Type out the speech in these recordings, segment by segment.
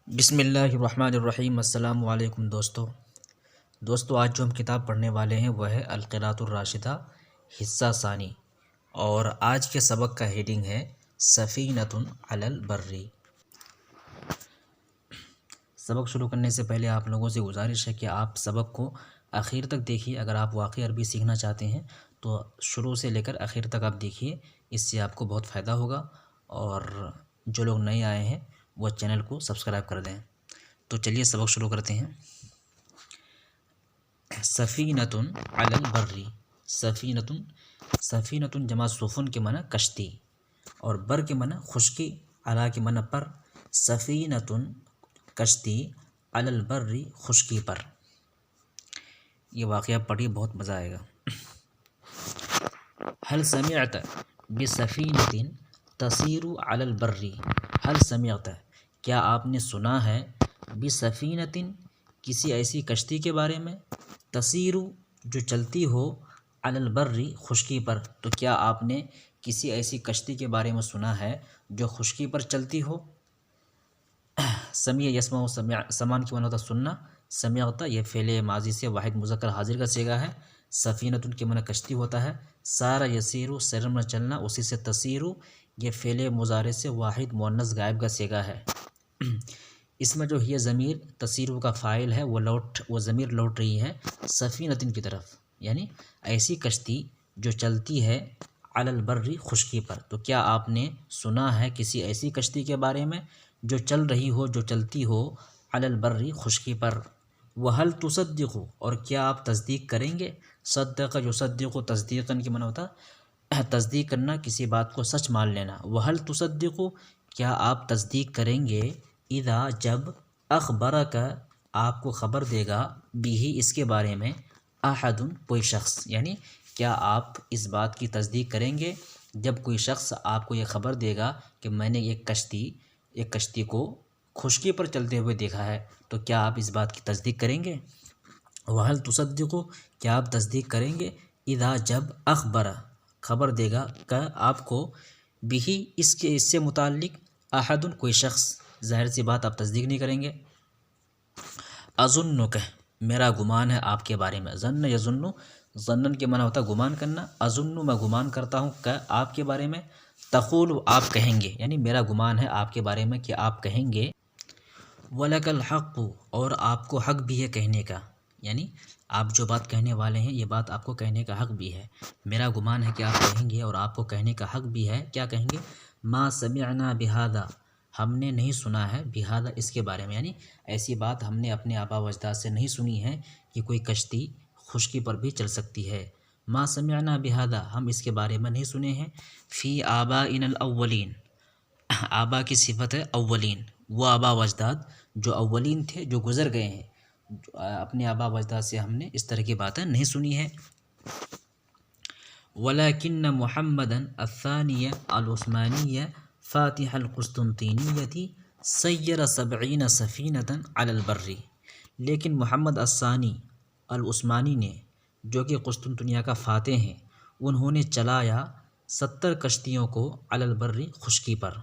بسم اللہ الرحمن الرحیم۔ السلام علیکم دوستو آج جو ہم کتاب پڑھنے والے ہیں وہ ہے القراۃ الراشدہ حصہ ثانی، اور آج کے سبق کا ہیڈنگ ہے سفینۃ علی البری۔ سبق شروع کرنے سے پہلے آپ لوگوں سے گزارش ہے کہ آپ سبق کو آخر تک دیکھیے۔ اگر آپ واقعی عربی سیکھنا چاہتے ہیں تو شروع سے لے کر آخر تک آپ دیکھیے، اس سے آپ کو بہت فائدہ ہوگا، اور جو لوگ نئے آئے ہیں وہ چینل کو سبسکرائب کر دیں۔ تو چلیے سبق شروع کرتے ہیں۔ سفینۃ علی البری۔ سفینۃ جمع سفن کے معنی کشتی، اور بر کے معنی خشکی، علی کے معنی پر۔ سفینۃ کشتی، علی البری خشکی پر۔ یہ واقعہ پڑھی، بہت مزہ آئے گا۔ هل سمعت بسفینۃ تسیر علی البری؟ هل سمعت کیا آپ نے سنا ہے، بسفینۃ کسی ایسی کشتی کے بارے میں، تسیر جو چلتی ہو، علی البری خشکی پر، تو کیا آپ نے کسی ایسی کشتی کے بارے میں سنا ہے جو خشکی پر چلتی ہو؟ سمیع یسمع، سمان کی معنی ہوتا سننا، سمعت یہ فعل ماضی سے واحد مذکر حاضر کا صیغہ ہے۔ سفینۃ کے معنی کشتی ہوتا ہے۔ سارا یسیر سیر میں چلنا، اسی سے تسیر یہ فعل مضارع سے واحد مؤنث غائب کا صیغہ ہے۔ اس میں جو یہ ضمیر تسیر کا فاعل ہے وہ ضمیر لوٹ رہی ہے سفینۃ کی طرف، یعنی ایسی کشتی جو چلتی ہے علی البری خشکی پر۔ تو کیا آپ نے سنا ہے کسی ایسی کشتی کے بارے میں جو چل رہی ہو، جو چلتی ہو علی البری خشکی پر؟ وہل تصدق اور کیا آپ تصدیق کریں گے؟ صدق یصدق تصدیقاً کی معنی ہوتا تصدیق کرنا، کسی بات کو سچ مان لینا۔ وہل تصدق کیا آپ تصدیق کریں گے، اذا جب، اخبرک آپ کو خبر دے گا، بھی اس کے بارے میں، احد کوئی شخص، یعنی کیا آپ اس بات کی تصدیق کریں گے جب کوئی شخص آپ کو یہ خبر دے گا کہ میں نے ایک کشتی کو خشکی پر چلتے ہوئے دیکھا ہے، تو کیا آپ اس بات کی تصدیق کریں گے؟ وہل تصدق کیا آپ تصدیق کریں گے، اذا جب، اخبر خبر دے گا کہ آپ کو، بھی اس سے متعلق، احد کوئی شخص، ظاہر سی بات آپ تصدیق نہیں کریں گے۔ اظنک میرا گمان ہے آپ کے بارے میں۔ ظن یظن، ظنن کے معنی ہوتا گمان کرنا۔ اظن میں گمان کرتا ہوں کہ آپ کے بارے میں، تقول آپ کہیں گے، یعنی میرا گمان ہے آپ کے بارے میں کہ آپ کہیں گے، وَلَكَ الْحَقُّ اور آپ کو حق بھی ہے کہنے کا، یعنی آپ جو بات کہنے والے ہیں یہ بات آپ کو کہنے کا حق بھی ہے۔ میرا گمان ہے کہ آپ کہیں گے اور آپ کو کہنے کا حق بھی ہے۔ کیا کہیں گے؟ ما سمعنا بہذا ہم نے نہیں سنا ہے، بہذا اس کے بارے میں، یعنی ایسی بات ہم نے اپنے آبا و اجداد سے نہیں سنی ہے کہ کوئی کشتی خشکی پر بھی چل سکتی ہے۔ ما سمعنا بہذا ہم اس کے بارے میں نہیں سنے ہیں۔ فی آبائنا الاولین آبا کی صفت ہے اولین، وہ آبا و اجداد جو اولین تھے، جو گزر گئے ہیں، اپنے آبا و اجداد سے ہم نے اس طرح کی باتیں نہیں سنی ہے۔ ولیکن محمدا الثانی العثمانی فاتح القسطنطینیہ سیر 70 سفینۃ علی البری، لیکن محمد الثانی العثمانی نے، جو کہ قسطنطنیہ کا فاتح ہیں، انہوں نے چلایا 70 کشتیوں کو علی البری خشکی پر۔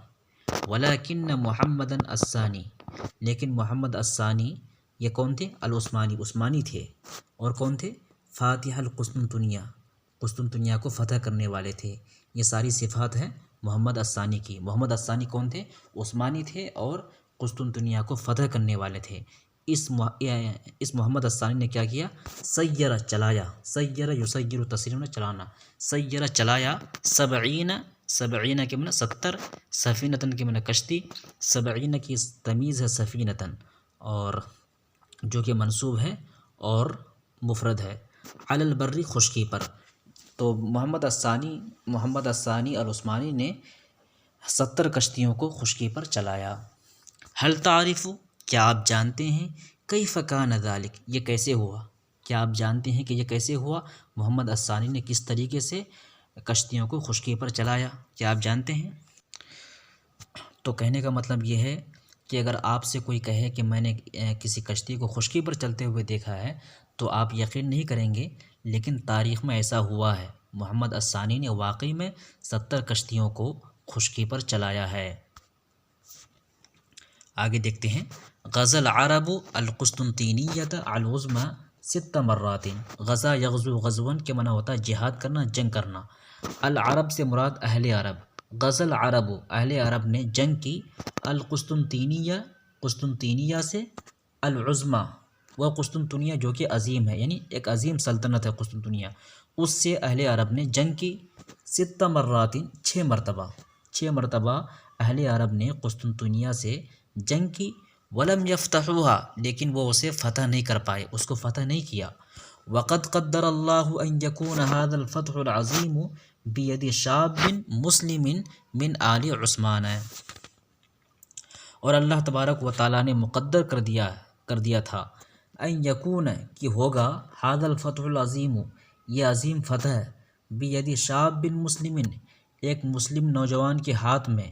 ولیکن محمد الثانی لیکن محمد الثانی یہ کون تھے؟ العثمانی عثمانی تھے، اور کون تھے؟ فاتح القسطنطنیہ قسطنطنیہ کو فتح کرنے والے تھے۔ یہ ساری صفات ہیں محمد الثانی کی۔ محمد الثانی کون تھے؟ عثمانی تھے اور قسطنطنیہ کو فتح کرنے والے تھے۔ اس محمد الثانی نے کیا کیا؟ سیر چلایا، سیر یسیر تسیر میں چلانا، سیر چلایا 70 کے معنی 70، سفینۃ کے معنی کشتی، 70 کی تمیز ہے سفینۃ، اور جو کہ منصوب ہے اور مفرد ہے، علی البری خشکی پر۔ تو محمد الثانی العثمانی نے 70 کشتیوں کو خشکی پر چلایا۔ هل تعرف کیا آپ جانتے ہیں، کیف کان ذلک یہ کیسے ہوا؟ کیا آپ جانتے ہیں کہ یہ کیسے ہوا؟ محمد الثانی نے کس طریقے سے کشتیوں کو خشکی پر چلایا، کیا آپ جانتے ہیں؟ تو کہنے کا مطلب یہ ہے کہ اگر آپ سے کوئی کہے کہ میں نے کسی کشتی کو خشکی پر چلتے ہوئے دیکھا ہے تو آپ یقین نہیں کریں گے، لیکن تاریخ میں ایسا ہوا ہے۔ محمد الثانی نے واقعی میں 70 کشتیوں کو خشکی پر چلایا ہے۔ آگے دیکھتے ہیں غزا العرب القسطنطینیۃ العظمی 6 مرات۔ غزا یغزو غزون کے معنی ہوتا ہے جہاد کرنا، جنگ کرنا۔ العرب سے مراد اہل عرب۔ غزا العرب اہل عرب نے جنگ کی، القسطنطینیہ قسطنطینیہ سے، العظمی وہ قسطنطنیہ جو کہ عظیم ہے، یعنی ایک عظیم سلطنت ہے قسطنطنیہ، اس سے اہل عرب نے جنگ کی 6 مرات، 6 مرتبہ، 6 مرتبہ اہل عرب نے قسطنطنیہ سے جنگ کی۔ ولم یفتحوها لیکن وہ اسے فتح نہیں کر پائے، اس کو فتح نہیں کیا۔ وقد قدر اللہ ان یکون هذا الفتح العظیم بید شاب مسلم من آل عثمان، اور اللہ تبارک و تعالیٰ نے مقدر کر دیا تھا، ان یکون کہ ہوگا، هذا الفتح العظیم یہ عظیم فتح، بید شاب مسلم ایک مسلم نوجوان کے ہاتھ میں،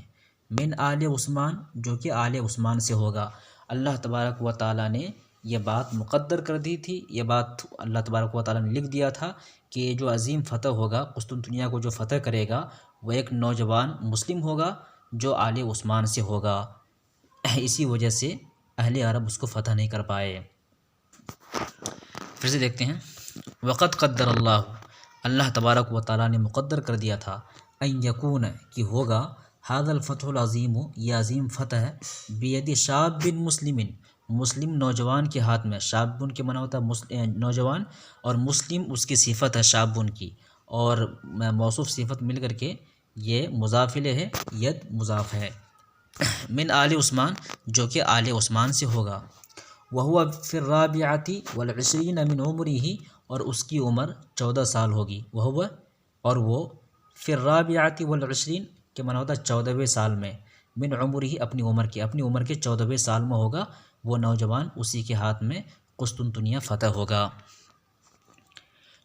من آل عثمان جو کہ آل عثمان سے ہوگا۔ اللہ تبارک و تعالیٰ نے یہ بات مقدر کر دی تھی، یہ بات اللہ تبارک و تعالیٰ نے لکھ دیا تھا کہ یہ جو عظیم فتح ہوگا، قسطنطنیہ کو جو فتح کرے گا وہ ایک نوجوان مسلم ہوگا جو آل عثمان سے ہوگا، اسی وجہ سے اہل عرب اس کو فتح نہیں کر پائے۔ پھر سے دیکھتے ہیں، وقت قدر اللہ تبارک و تعالیٰ نے مقدر کر دیا تھا، ان یکون کہ ہوگا، هذا الفتح العظیم یہ عظیم فتح ہے، بید شاب مسلم مسلم نوجوان کے ہاتھ میں۔ شاب کے معنی ہوتا ہے نوجوان، اور مسلم اس کی صفت ہے شاب کی، اور موصوف صفت مل کر کے یہ مضاف الیہ ہے، ید مضاف ہے، من آل عثمان جو کہ آل عثمان سے ہوگا۔ وہو فی الرابعۃ والعشرین من عمرہ اور اس کی عمر 14 سال ہوگی۔ وہو اور وہ، فی الرابعۃ والعشرین کے معنی ہوتا ہے 14ویں سال میں، من عمرہ اپنی عمر کے 14ویں سال میں ہوگا وہ نوجوان، اسی کے ہاتھ میں قسطنطنیہ فتح ہوگا۔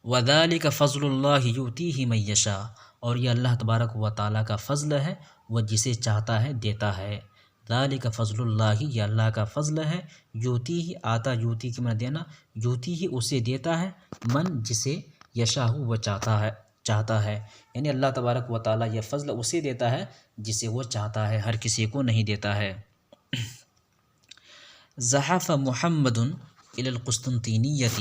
وذالک فضل اللہ یؤتیہ من یشاء اور یہ اللہ تبارک و تعالیٰ کا فضل ہے، وہ جسے چاہتا ہے دیتا ہے۔ ذالک فضل اللہ یہ اللہ کا فضل ہے، یؤتیہ آتا، یؤتی کے معنی دینا، یؤتیہ اسے دیتا ہے، من جسے، یشاء وہ چاہتا ہے، یعنی اللہ تبارک و تعالیٰ یہ فضل اسے دیتا ہے جسے وہ چاہتا ہے، ہر کسی کو نہیں دیتا ہے۔ زحف محمد الی القسطنطینیۃ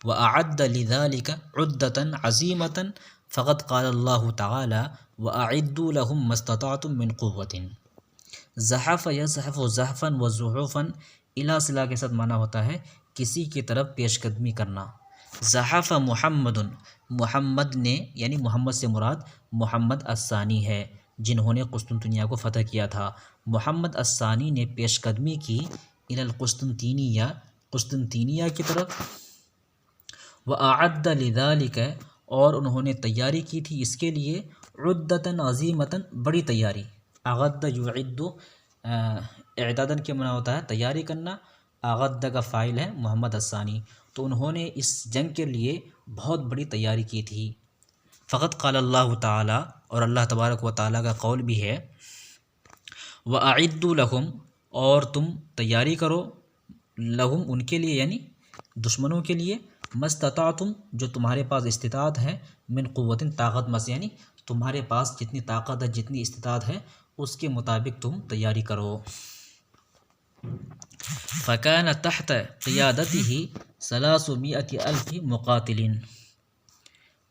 واعد لذلک عدۃ عظیمۃ فقد قال اللہ تعالی واعدوا لهم ما استطعتم من قوۃ۔ زحف یزحف زحفا وزحوفا الی صلہ کے ساتھ معنی ہوتا ہے کسی کی طرف پیش قدمی کرنا۔ زحف محمد نے، یعنی محمد سے مراد محمد الثانی ہے جنہوں نے قسطنطنیہ کو فتح کیا تھا۔ محمد الثانی نے پیش قدمی کی الی القسطنطینیہ قسطنطنیہ کی طرف، واعد لذلک اور انہوں نے تیاری کی تھی اس کے لیے، عدۃ عظیمۃ بڑی تیاری۔ اعد یعد اعدادن کے معنی ہوتا ہے تیاری کرنا، اعد کا فاعل ہے محمد الثانی، تو انہوں نے اس جنگ کے لیے بہت بڑی تیاری کی تھی۔ فقط قال اللہ تعالیٰ اور اللہ تبارک و تعالیٰ کا قول بھی ہے، وَأَعِدُّوا لَهُمْ اور تم تیاری کرو، لہم ان کے لیے یعنی دشمنوں کے لیے، مستطعتم جو تمہارے پاس استطاعت ہے، من قوت طاقت میں سے، یعنی تمہارے پاس جتنی طاقت ہے جتنی استطاعت ہے اس کے مطابق تم تیاری کرو۔ فَكَانَ تَحْتَ قِيَادَتِهِ 300,000 مقاتلین،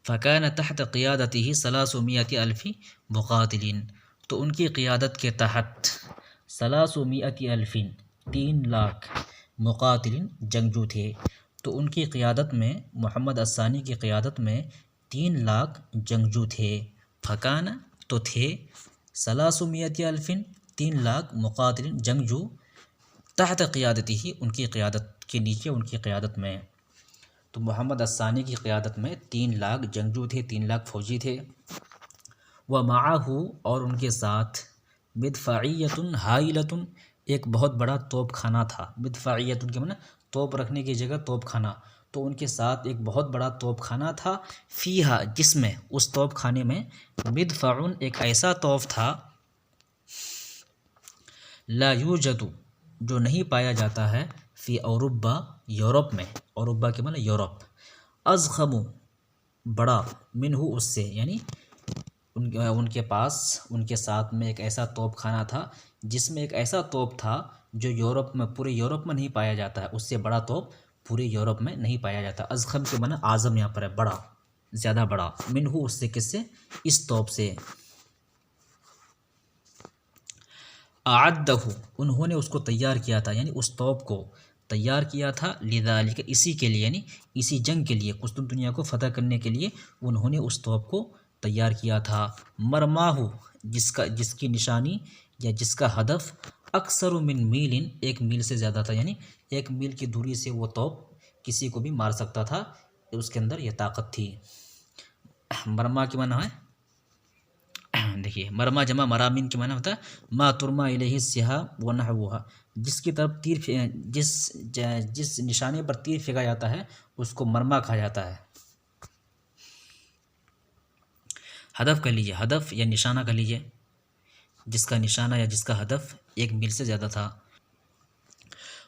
فَكَانَ تَحْتَ قِيَادَتِهِ 300,000 مقاتلین تو ان کی قیادت کے تحت 300,000 3 لاکھ مقاتلین جنگجو تھے، تو ان کی قیادت میں، محمد الثانی کی قیادت میں 3 لاکھ جنگجو تھے۔ فَكَانَ تو تھے 300,000 3 لاکھ مقاتلین جنگجو، تحت قیادتی ہی ان کی قیادت کے نیچے، ان کی قیادت میں، تو محمد الثانی کی قیادت میں 3 لاکھ جنگجو تھے، 3 لاکھ فوجی تھے۔ وَمَعَهُ اور ان کے ساتھ، مدفعیۃ ہائلۃ ایک بہت بڑا توپ خانہ تھا۔ مدفعیۃ کے معنی توپ رکھنے کی جگہ توپ خانہ، تو ان کے ساتھ ایک بہت بڑا توپ خانہ تھا، فیہا جس میں، اس توپ خانے میں، مدفع ایک ایسا توپ تھا، لا یوجد جو نہیں پایا جاتا ہے، فی اوروبا یورپ میں، اوروبا کے معنی یورپ، اضخم بڑا، منہ اس سے، یعنی ان کے پاس، ان کے ساتھ میں ایک ایسا توپ خانہ تھا جس میں ایک ایسا توپ تھا جو پورے یورپ میں نہیں پایا جاتا ہے، اس سے بڑا توپ پورے یورپ میں نہیں پایا جاتا۔ ازخم کے معنی اعظم یہاں پر ہے، بڑا، زیادہ بڑا، منہ اس سے، کس سے؟ اس توپ سے۔ اعدہ، انہوں نے اس کو تیار کیا تھا، یعنی اس توپ کو تیار کیا تھا، لذالک، اسی کے لیے، یعنی اسی جنگ کے لیے، قسطنطنیہ کو فتح کرنے کے لیے انہوں نے اس توپ کو تیار کیا تھا۔ مرماہ، جس کی نشانی یا جس کا ہدف اکثر من میل، ایک میل سے زیادہ تھا، یعنی ایک میل کی دوری سے وہ توپ کسی کو بھی مار سکتا تھا، اس کے اندر یہ طاقت تھی۔ مرما کے معنی ہے، دیکھیے مرما جمع مرامین کے معنی ہوتا ہے ما ترما الیہ السہام ونحوها، جس کی طرف جس نشانے پر تیر پھینکا جاتا ہے اس کو مرما کہا جاتا ہے۔ ہدف کر لیجیے، ہدف یا نشانہ کر لیجیے، جس کا نشانہ یا جس کا ہدف ایک میل سے زیادہ تھا۔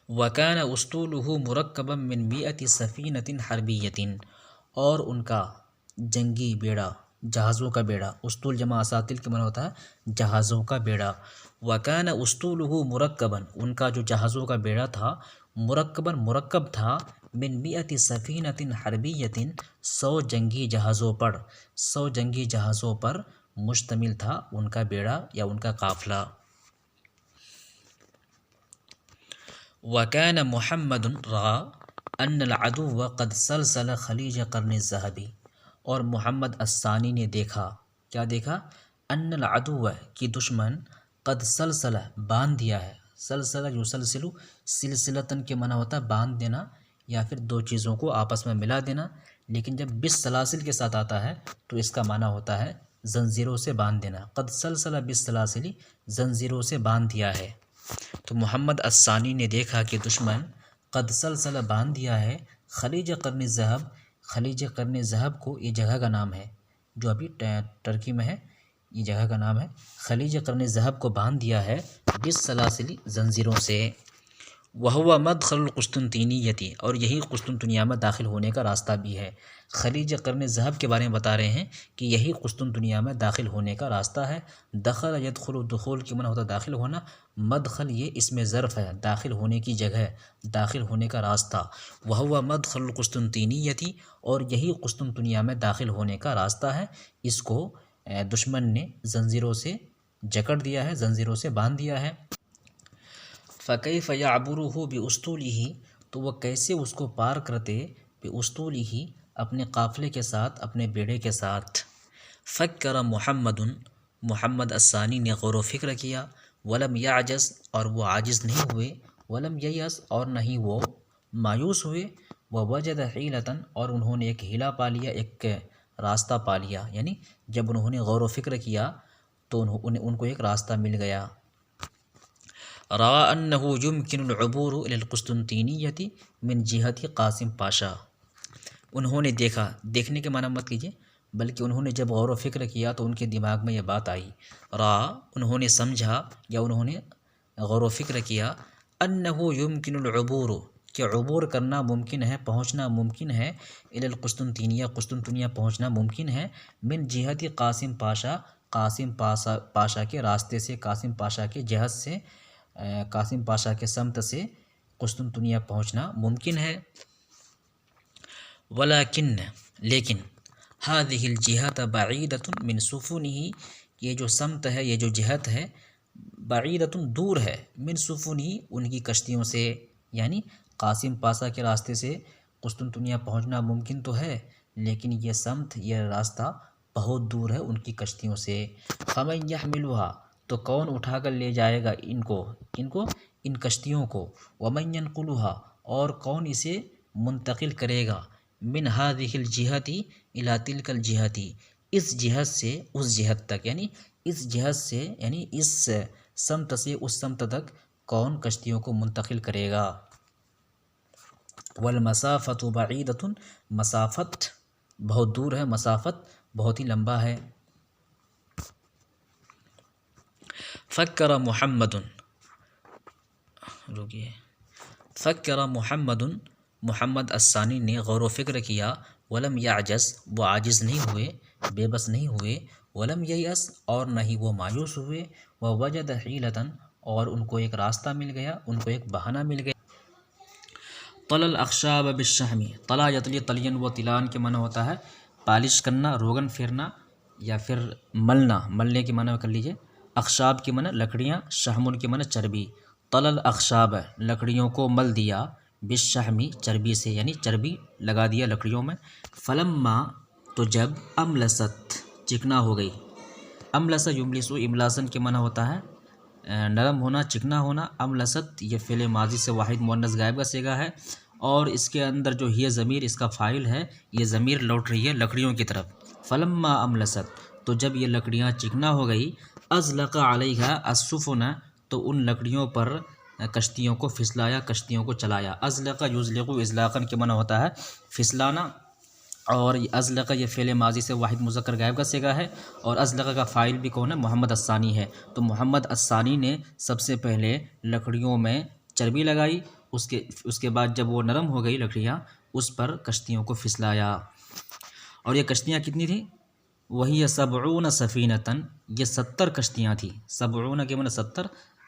وَكَانَ أُسْطُولُهُ مُرَكَّبًا مِّن 100 سَفِينَةٍ حَرْبِيَّةٍ، اور ان کا جنگی بیڑا، جہازوں کا بیڑا، اسطول جمع اساطیل کے معنی ہوتا ہے جہازوں کا بیڑا۔ وَكَانَ أُسْطُولُهُ مُرَكَّبًا، ان کا جو جہازوں کا بیڑا تھا، مرکب تھا، من 100 سفینۃ حربیۃ، 100 جنگی جہازوں پر، 100 جنگی جہازوں پر مشتمل تھا ان کا بیڑا یا ان کا قافلہ۔ وَكَانَ مُحَمَّدٌ رَأَىٰ أَنَّ الْعَدُوَّ قَدْ سَلْسَلَ خَلِيجَ قَرْنِ الذَّهَبِ، اور محمد الثانی نے دیکھا، کیا دیکھا؟ ان العدو، کی دشمن، قد سلسلہ، باندھ دیا ہے، سلسلہ یسلسل سلسلتاً کے معنی ہوتا ہے باندھ دینا یا پھر دو چیزوں کو آپس میں ملا دینا، لیکن جب بالسلاسل کے ساتھ آتا ہے تو اس کا معنی ہوتا ہے زنجیروں سے باندھ دینا۔ قد سلسلہ بالسلاسل، زنجیروں سے باندھ دیا ہے۔ تو محمد الثانی نے دیکھا کہ دشمن قد سلسلہ باندھ دیا ہے، خلیج قرن الذہب، خلیج قرن الذہب کو، یہ جگہ کا نام ہے جو ابھی ترکی میں ہے، یہ جگہ کا نام ہے، خلیج قرن الذہب کو باندھ دیا ہے بالسلاسل، زنجیروں سے۔ وہو مدخل القسطنطینیۃ، اور یہی قسطنطنیہ میں داخل ہونے کا راستہ بھی ہے۔ خلیج قرن الذہب کے بارے میں بتا رہے ہیں کہ یہی قسطنطنیہ میں داخل ہونے کا راستہ ہے۔ دخل یدخل، دخول کی معنی ہوتا ہے داخل ہونا، مدخل یہ اس میں ظرف ہے، داخل ہونے کی جگہ، داخل ہونے کا راستہ۔ وہو مدخل القسطنطینیۃ، اور یہی قسطنطنیہ میں داخل ہونے کا راستہ ہے۔ اس کو دشمن نے زنجیروں سے جکڑ دیا ہے، زنجیروں سے باندھ دیا ہے۔ فَكَيْفَ يَعْبُرُهُ بِأُسْطُولِهِ، تو وہ کیسے اس کو پار کرتے، بِأُسْطُولِهِ، اپنے قافلے کے ساتھ، اپنے بیڑے کے ساتھ۔ فَكَّرَ مُحَمَّدٌ، محمد الثانی نے غور و فکر کیا، وَلَمْ يَعْجَزْ، اور وہ عاجز نہیں ہوئے، وَلَمْ يَيْأَسْ، اور نہیں وہ مایوس ہوئے، وَوَجَدَ حِیلَةً، اور انہوں نے ایک ہیلا پا لیا، ایک راستہ پا لیا، یعنی جب انہوں نے غور و فکر کیا تو ان کو ایک راستہ مل گیا۔ رَأَىٰ أَنَّهُ يُمْكِنُ الْعُبُورُ إِلَى الْقُسْطُنطِينِيَّةِ مِنْ جِهَةِ قاسم پاشا، انہوں نے دیکھا، دیکھنے کے معنی مت کیجیے بلکہ انہوں نے جب غور و فکر کیا تو ان کے دماغ میں یہ بات آئی، انہوں نے سمجھا یا انہوں نے غور و فکر کیا، أَنَّهُ يُمْكِنُ الْعُبُورُ، کہ عبور کرنا ممکن ہے، پہنچنا ممکن ہے، إِلَى الْقُسْطُنطِينِيَّةِ، قسطنطنیہ پہنچنا ممکن ہے، من جہت قاسم پاشا، قاسم پاشا کے راستے سے، قاسم پاشا کے جہت سے، قاسم پاشا کے سمت سے قسطنطنیہ پہنچنا ممکن ہے۔ ولیکن، لیکن، هذه الجهة بعیدة من سفنه، یہ جو سمت ہے، یہ جو جہت ہے، بعیدۃ، دور ہے، من سفنه، ان کی کشتیوں سے، یعنی قاسم پاشا کے راستے سے قسطنطنیہ پہنچنا ممکن تو ہے لیکن یہ سمت، یہ راستہ بہت دور ہے ان کی کشتیوں سے۔ فَمَن يَحْمِلُهَا، تو کون اٹھا کر لے جائے گا ان کشتیوں کو، وَمَن يَنْقُلُهَا، اور کون اسے منتقل کرے گا، من هذه الجهة الى تلك الجهة، اس جہت سے اس جہت تک، یعنی اس جہت سے، یعنی اس سمت سے اس سمت تک کون کشتیوں کو منتقل کرے گا۔ والمسافة بعیدة، مسافت بہت دور ہے، مسافت بہت ہی لمبا ہے۔ فکر محمد، فکر محمد، محمد الثانی نے غور و فکر کیا، ولم یعجز، وہ عاجز نہیں ہوئے، بے بس نہیں ہوئے، ولم ییأس، اور نہ ہی وہ مایوس ہوئے، ووجد حیلۃ، اور ان کو ایک راستہ مل گیا، ان کو ایک بہانہ مل گیا۔ طل الاخشاب بالشحم، طلا یتلی تلین و تلان کے معنی ہوتا ہے پالش کرنا، روغن پھیرنا یا پھر ملنا، ملنے کے معنی میں کر لیجئے۔ اخشاب کے معنی لکڑیاں، شحم کے معنی چربی۔ طل الاخشاب لکڑیوں کو مل دیا، بالشحم چربی سے، یعنی چربی لگا دیا لکڑیوں میں۔ فلما تو جب، املست چکنا ہو گئی۔ املس یملسو املاسن کے معنی ہوتا ہے نرم ہونا، چکنا ہونا۔ املست یہ فعل ماضی سے واحد مؤنث غائب کا صیغہ ہے، اور اس کے اندر جو یہ ضمیر اس کا فاعل ہے، یہ ضمیر لوٹ رہی ہے لکڑیوں کی طرف۔ فلما املست تو جب یہ لکڑیاں چکنا ہو گئی، ازلق علیہا السفن تو ان لکڑیوں پر کشتیوں کو پھسلایا، کشتیوں کو چلایا۔ ازلق یزلق ازلاقاً کے معنی ہوتا ہے پھسلانا، اور ازلق یہ فعل ماضی سے واحد مذکر غائب کا صیغہ ہے، اور ازلق کا فاعل بھی کون ہے؟ محمد الثانی ہے۔ تو محمد الثانی نے سب سے پہلے لکڑیوں میں چربی لگائی، اس کے بعد جب وہ نرم ہو گئی لکڑیاں، اس پر کشتیوں کو پھسلایا۔ اور یہ کشتیاں کتنی تھیں؟ وہی 70 سفینتاً، یہ 70 کشتیاں تھیں۔ 70 کے معنی 70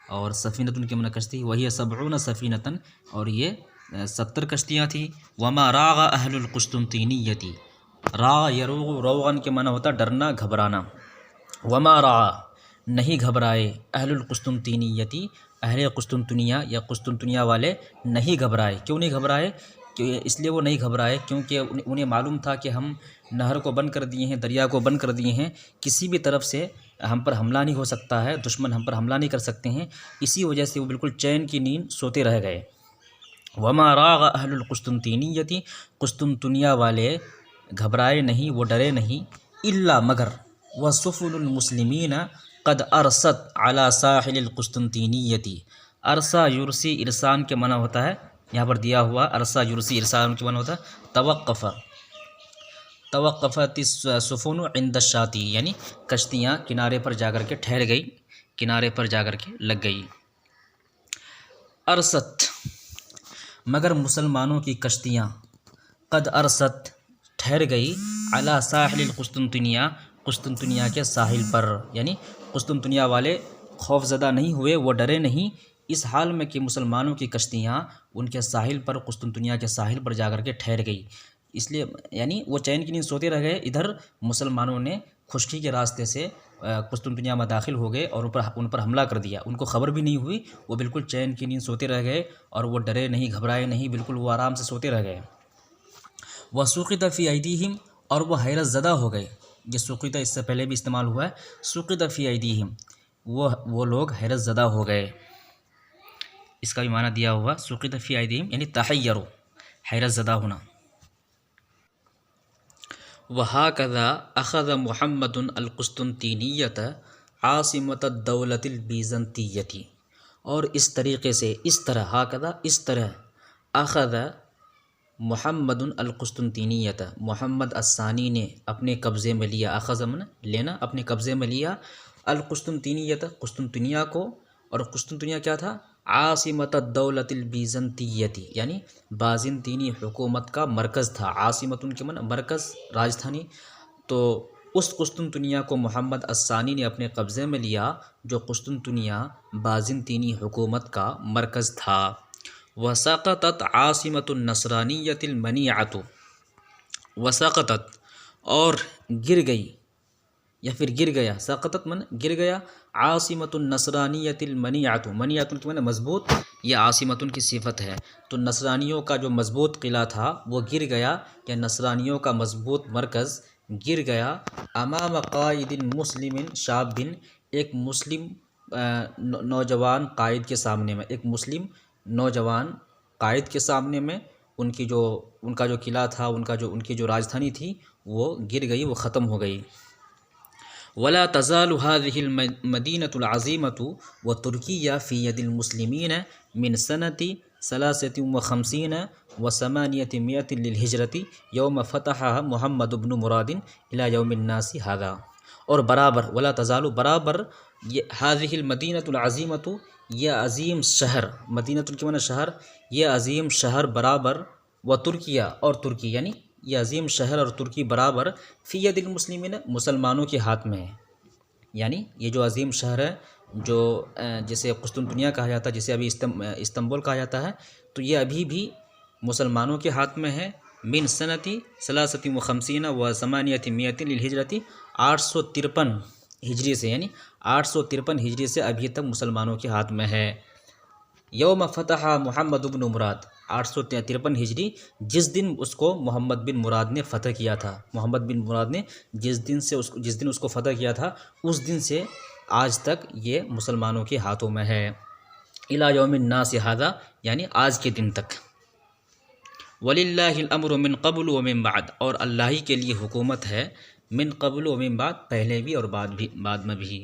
اور سفینتن کے معنی کشتی، وہی 70 سفینتاً، اور یہ 70 کشتیاں تھیں۔ وما راغ اہل القسطنطینیۃ، راغ یروغ روغن کے معنی ہوتا ڈرنا، گھبرانا۔ وما راغ نہیں گھبرائے، اہل القسطنطینیۃ اہل قسطنطنیہ یا قسطنطنیہ والے نہیں گھبرائے۔ کیوں نہیں گھبرائے؟ اس لیے وہ نہیں گھبرائے کیونکہ انہیں معلوم تھا کہ ہم نہر کو بند کر دیے ہیں، دریا کو بند کر دیے ہیں، کسی بھی طرف سے ہم پر حملہ نہیں ہو سکتا ہے، دشمن ہم پر حملہ نہیں کر سکتے ہیں۔ اسی وجہ سے وہ بالکل چین کی نیند سوتے رہ گئے۔ وما راغ اہل القسطنطینیۃ قسطنطنیہ والے گھبرائے نہیں، وہ ڈرے نہیں، الا مگر وسفن المسلمین قد ارست علی ساحل القسطنطینیۃ۔ ارسا یرسی ارسان کے معنی ہوتا ہے یہاں پر دیا ہوا، ارسا یرسی ارسان کے معنی ہوتا ہے توقفت السفن عند الشاطئ، یعنی کشتیاں کنارے پر جا کر کے ٹھہر گئی، کنارے پر جا کر کے لگ گئی۔ ارست مگر مسلمانوں کی کشتیاں، قد ارست ٹھہر گئی، علی ساحل القسطنطنیہ قسطنطنیہ کے ساحل پر، یعنی قسطنطنیہ والے خوف زدہ نہیں ہوئے، وہ ڈرے نہیں، اس حال میں کہ مسلمانوں کی کشتیاں ان کے ساحل پر، قسطنطنیہ کے ساحل پر جا کر کے ٹھہر گئی۔ اس لیے یعنی وہ چین کی نیند سوتے رہ گئے، ادھر مسلمانوں نے خشکی کے راستے سے قسطنطنیہ میں داخل ہو گئے اور ان پر حملہ کر دیا، ان کو خبر بھی نہیں ہوئی، وہ بالکل چین کی نیند سوتے رہ گئے، اور وہ ڈرے نہیں، گھبرائے نہیں، بالکل وہ آرام سے سوتے رہ گئے۔ وسقط فی ایدیہم اور وہ حیرت زدہ ہو گئے، یہ سقط اس سے پہلے بھی استعمال ہوا ہے، سقط فی ایدیہم وہ لوگ حیرت زدہ ہو گئے، اس کا بھی معنی دیا ہوا سقط فی ایدیہم یعنی تحیروا، حیرت زدہ ہونا۔ وَهَكَذَا أَخَذَ مُحَمَّدٌ الْقُسْطُنطِينِيَّةَ عَاصِمَةَ الدَّوْلَةِ الْبِيزَنطِيَّةِ، اور اس طریقے سے، اس طرح، هَكَذَا اس طرح، أَخَذَ محمد القسطنطینیۃ محمد الثانی نے اپنے قبضے میں لیا، اخذ من لینا، اپنے قبضے میں لیا، القسطنطینیۃ قسطنطنیہ کو، اور قسطنطنیہ کیا تھا؟ عاصمۃ الدولۃ البیزنطیۃ یعنی بازنطینی حکومت کا مرکز تھا، عاصمۃ کے معنی مرکز، راجدھانی۔ تو اس قسطنطنیہ کو محمد الثانی نے اپنے قبضے میں لیا جو قسطنطنیہ بازنطینی حکومت کا مرکز تھا۔ وسقطت عاصمۃ النصرانیۃ المنیعۃ، وسقطت اور گر گئی یا پھر گر گیا، سقطت من گر گیا، عاصمۃ النصرانیۃ المنیعۃ، منیعۃ کی معنی مضبوط، یہ عاصمۃ کی صفت ہے، تو نصرانیوں کا جو مضبوط قلعہ تھا وہ گر گیا، یا نصرانیوں کا مضبوط مرکز گر گیا، امام قائد مسلم شاب، ایک مسلم نوجوان قائد کے سامنے میں، ایک مسلم نوجوان قائد کے سامنے میں، ان کا جو قلعہ تھا، ان کی جو راجدھانی تھی وہ گر گئی، وہ ختم ہو گئی۔ ولا تزال هذه المدينة العظيمة وتركيا في يد المسلمين من سنة 53 و800 للهجرة يوم فتحها محمد بن مراد إلى يوم الناس هذا، اور برابر، ولا تزال برابر، هذه المدينة العظيمة یہ عظیم شہر، مدینہ کے معنی شہر، یہ عظیم شہر برابر، و ترکیہ اور ترکی، یعنی یہ عظیم شہر اور ترکی برابر، فی ید المسلمین مسلمانوں کے ہاتھ میں ہے، یعنی یہ جو عظیم شہر ہے جو جسے قسطنطنیہ کہا جاتا ہے، جسے ابھی استنبول کہا جاتا ہے، تو یہ ابھی بھی مسلمانوں کے ہاتھ میں ہے۔ من سنتی ثلاثۃ وخمسین و ثمانیۃ مئۃ للہجرتی، 853 ہجری سے، یعنی 853 ہجری سے ابھی تک مسلمانوں کے ہاتھ میں ہے۔ یوم فتح محمد بن مراد، 853 ہجری، جس دن اس کو محمد بن مراد نے فتح کیا تھا۔ محمد بن مراد نے جس دن اس کو فتح کیا تھا، اس دن سے آج تک یہ مسلمانوں کے ہاتھوں میں ہے۔ الی یوم الناس ھذا، یعنی آج کے دن تک۔ وَلِلَّهِ الْأَمْرُ مِن قبل ومن بعد، اور اللہ ہی کے لیے حکومت ہے، من قبل ومن بعد، پہلے بھی اور بعد میں بھی۔